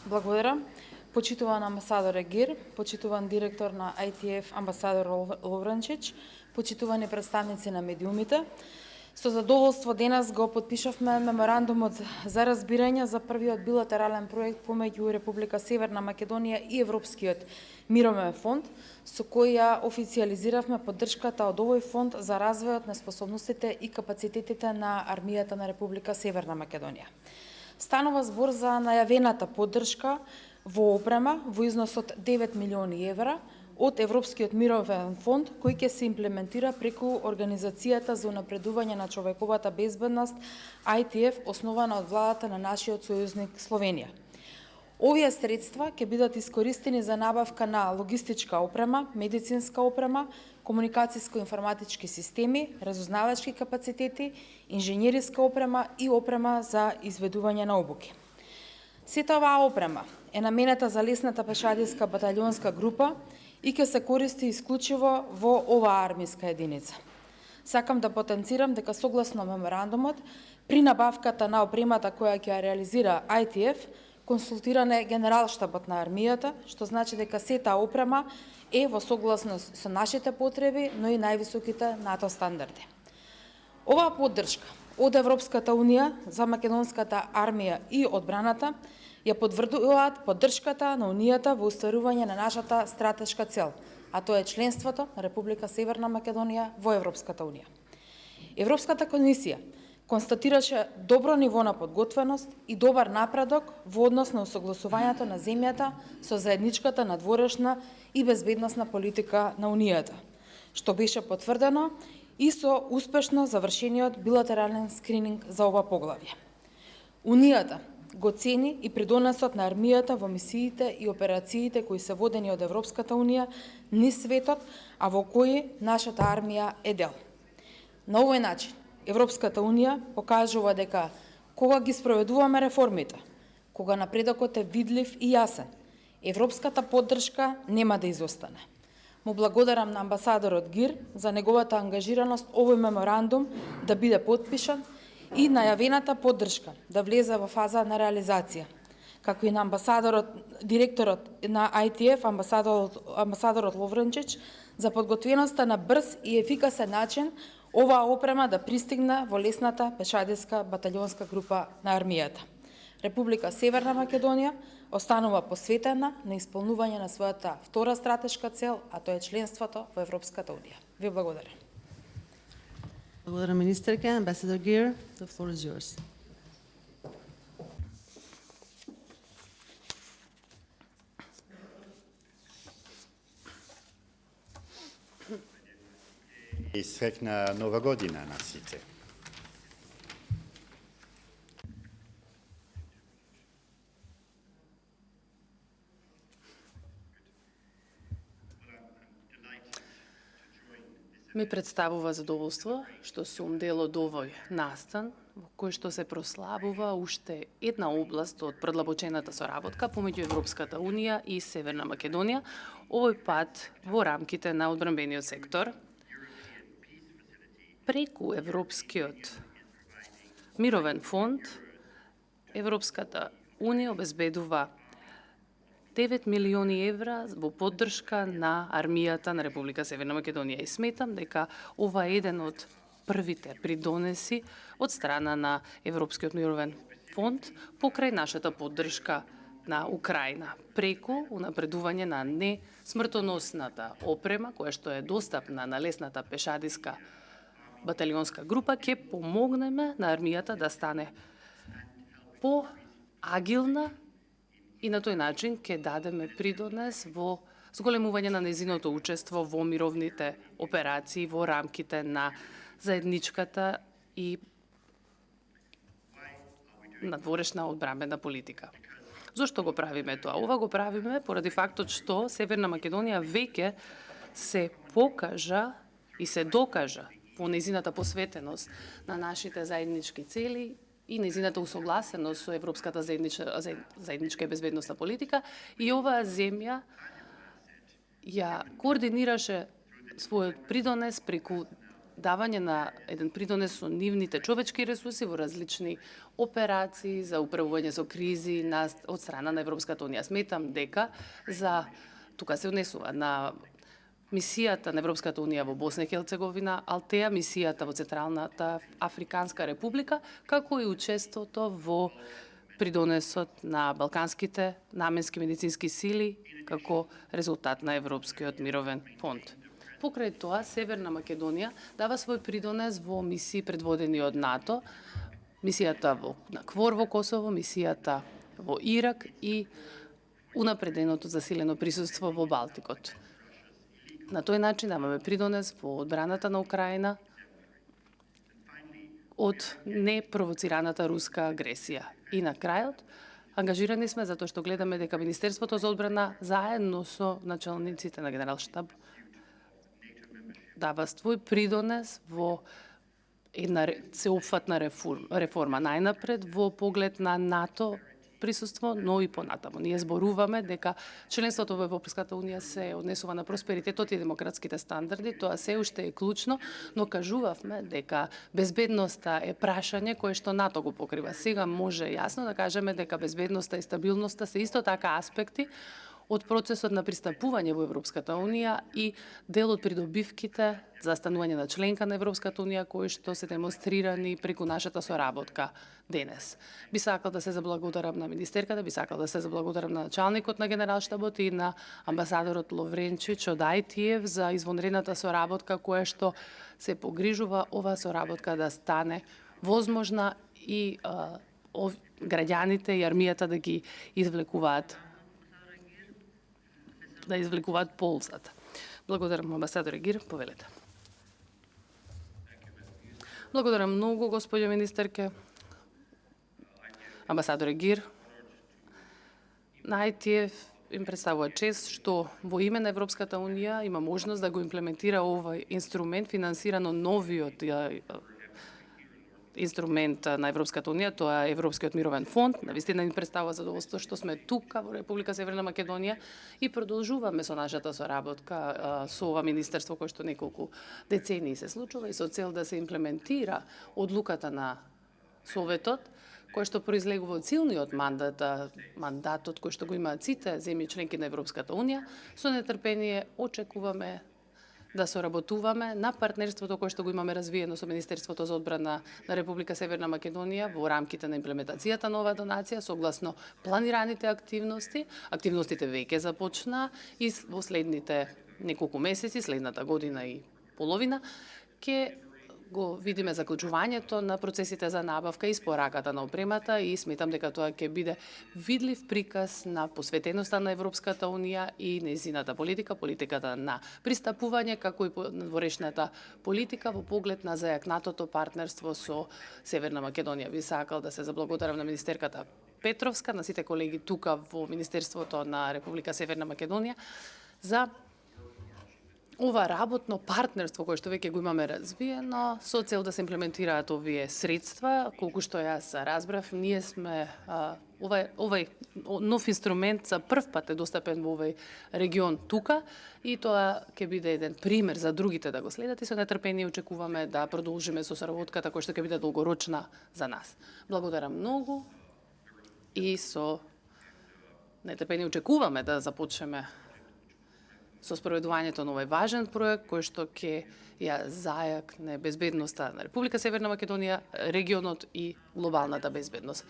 Благодарам. Почитуван амбасадор Егир, почитуван директор на ITF амбасадор Ловренчич, почитувани представници на медиумите. Со задоволство денес го подпишавме меморандумот за разбирање за првиот билатерален проект помеѓу Република Северна Македонија и Европскиот мировен фонд, со кој ја официализиравме поддршката од овој фонд за развојот на способностите и капацитетите на армијата на Република Северна Македонија. Станува збор за најавената поддршка во опрема во износ од 9 милиони евра од Европскиот мировен фонд, кој ќе се имплементира преку Организацијата за унапредување на човековата безбедност ITF, основана од владата на нашиот сојузник Словенија. Овие средства ќе бидат искористени за набавка на логистичка опрема, медицинска опрема, комуникацијско-информатички системи, разузнавачки капацитети, инженериска опрема и опрема за изведување на обуки. Сета оваа опрема е наменета за лесната пешадиска баталионска група и ќе се користи исклучиво во оваа армиска единица. Сакам да потенцирам дека согласно меморандумот, при набавката на опремата која ќе ја реализира ITF, консултиран е Генералштабот на армијата, што значи дека сета опрема е во согласност со нашите потреби, но и највисоките НАТО стандарди. Оваа поддршка од Европската Унија за македонската армија и одбраната ја потврдуваат поддршката на Унијата во остварување на нашата стратешка цел, а тоа е членството на Република Северна Македонија во Европската Унија. Европската комисија констатираше добро ниво на подготвеност и добар напредок во однос на усогласувањето на земјата со заедничката надворешна и безбедносна политика на Унијата, што беше потврдено и со успешно завршениот билатерален скрининг за ова поглавје. Унијата го цени и придонесот на армијата во мисиите и операциите кои се водени од Европската Унија низ светот, а во кои нашата армија е дел. На овој начин, Европската Унија покажува дека кога ги спроведуваме реформите, кога напредокот е видлив и јасен, европската поддршка нема да изостане. Му благодарам на амбасадорот Гир за неговата ангажираност овој меморандум да биде подпишан и најавената поддршка да влезе во фаза на реализација, како и на директорот на ITF, амбасадорот Ловренчич, за подготвеноста на брз и ефикасен начин оваа опрема да пристигне во лесната пешадиска баталионска група на армијата. Република Северна Македонија останува посветена на исполнување на својата втора стратешка цел, а тоа е членството во Европската Унија. Ви благодарам. Благодарам, министерке. Ambassador Gear, the floor is yours. И срекна нова година на сите. Ми представува задоволство што сум дел од овој настан, во кој што се прославува уште една област од предлабочената соработка помеѓу Европската Унија и Северна Македонија, овој пат во рамките на одбранбениот сектор. Преку Европскиот мировен фонд, Европската Унија обезбедува 9 милиони евра во поддршка на армијата на Република Северна Македонија. И сметам дека ова е еден од првите придонеси од страна на Европскиот мировен фонд покрај нашата поддршка на Украина, преку унапредување на несмртоносната опрема, која што е достапна на лесната пешадиска баталионска група, ќе помогнеме на армијата да стане поагилна и на тој начин ќе дадеме придонес во зголемување на незиното учество во мировните операции во рамките на заедничката и надворешна одбранбена политика. Зошто го правиме тоа? Ова го правиме поради фактот што Северна Македонија веќе се покажа и се докажа по незината посветеност на нашите заеднички цели и незината усогласеност со Европската заедничка и безбедносна политика, и оваа земја ја координираше својот придонес преку давање на еден придонес со нивните човечки ресурси во различни операции за управување со кризи од страна на Европската унија. Сметам дека тука се однесува на мисијата на Европската унија во Босна и Херцеговина, Алтеа, мисијата во Централната Африканска република, како и учеството во придонесот на балканските наменски медицински сили како резултат на Европскиот мировен фонд. Покрај тоа, Северна Македонија дава свој придонес во мисии предводени од НАТО, мисијата на КФОР во Косово, мисијата во Ирак и унапреденото засилено присуство во Балтикот. На тој начин даваме придонес во одбраната на Украина од непровоцираната руска агресија. И на крајот, ангажирани сме затоа што гледаме дека Министерството за одбрана заедно со началниците на Генералштаб дава свој придонес во една сеопфатна реформа. Најнапред во поглед на НАТО присуство, но и понатаму. Ние зборуваме дека членството во Европската унија се однесува на просперитетот и демократските стандарди, тоа се уште е клучно, но кажувавме дека безбедноста е прашање кое што НАТО го покрива. Сега може јасно да кажеме дека безбедноста и стабилноста се исто така аспекти од процесот на пристапување во Европската унија и дел од придобивките за станување на членка на Европската унија кои што се демонстрирани преку нашата соработка денес. Би сакал да се заблагодарам на министерката, би сакал да се заблагодарам на началникот на Генералштабот и на амбасадорот Ловренчич од ITF за извонредната соработка која што се погрижува оваа соработка да стане возможна и граѓаните и армијата да ги извлекуваат ползата. Благодарам, амбасадоре Гир, повелете. Благодарам многу, господјо министерке. Амбасадоре Гир, на ITF им представува чест што во име на Европската унија има можност да го имплементира овој инструмент, финансирано новиот инструмент на Европската унија, тоа е Европскиот мировен фонд. Навистина ни представува задоволство што сме тука во Република Северна Македонија и продолжуваме со нашата соработка со ова министерство кое што неколку децении се случува и со цел да се имплементира одлуката на Советот, кој што произлегува од силниот мандатот кој што го имаат сите земји членки на Европската унија. Со нетрпение очекуваме да соработуваме на партнерството кое што го имаме развиено со Министерството за одбрана на Република Северна Македонија во рамките на имплементацијата на оваа донација согласно планираните активности. Активностите веќе започна и во следните неколку месеци, следната година и половина, ќе го видиме заклучувањето на процесите за набавка и испораката на опремата и сметам дека тоа ќе биде видлив приказ на посветеноста на Европската унија и нејзината политика, политиката на пристапување, како и надворешната политика во поглед на зајакнатото партнерство со Северна Македонија. Би сакал да се заблагодарам на министерката Петровска, на сите колеги тука во Министерството на Република Северна Македонија за ова работно партнерство кое што веќе го имаме развиено со цел да се имплементираат овие средства. Колку што јас разбрав, ние сме овај нов инструмент за прв пат е достапен во овој регион тука и тоа ќе биде еден пример за другите да го следат и со нетрпение очекуваме да продолжиме со соработката која што ќе биде долгорочна за нас. Благодарам многу и со нетрпение очекуваме да започнеме со спроведувањето на овој важен проект кој што ќе ја зајакне безбедноста на Република Северна Македонија, регионот и глобалната безбедност.